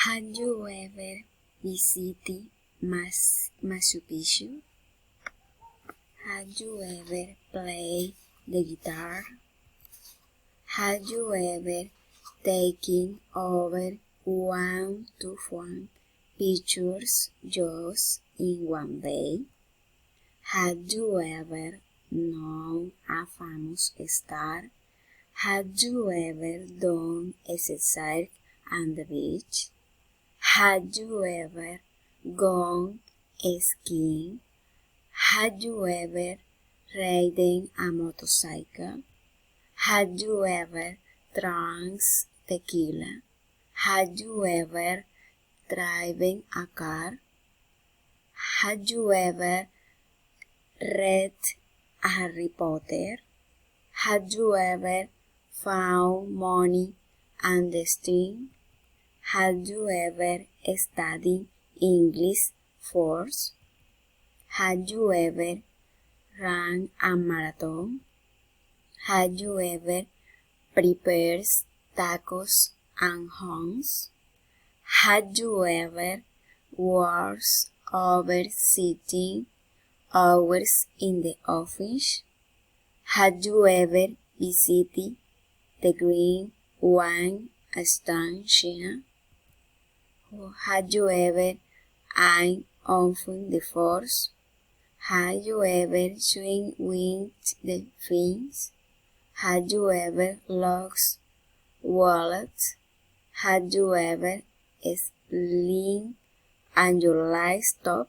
Have you ever visited Machu Picchu? Have you ever played the guitar? Have you ever taken over 1-to-1 pictures just in one day? Have you ever known a famous star? Have you ever done exercise on the beach? Have you ever gone skiing? Have you ever ridden a motorcycle? Have you ever drunk tequila? Have you ever driven a car? Have you ever read Harry Potter? Have you ever found money on the street? Have you ever studied English first? Have you ever run a marathon? Have you ever prepared tacos and hummus? Have you ever worked over 16 hours in the office? Have you ever visited the Green Wine Estancia? Have you ever eaten on the force? Have you ever swum with the fins? Have you ever lost wallet? Have you ever slept on your laptop?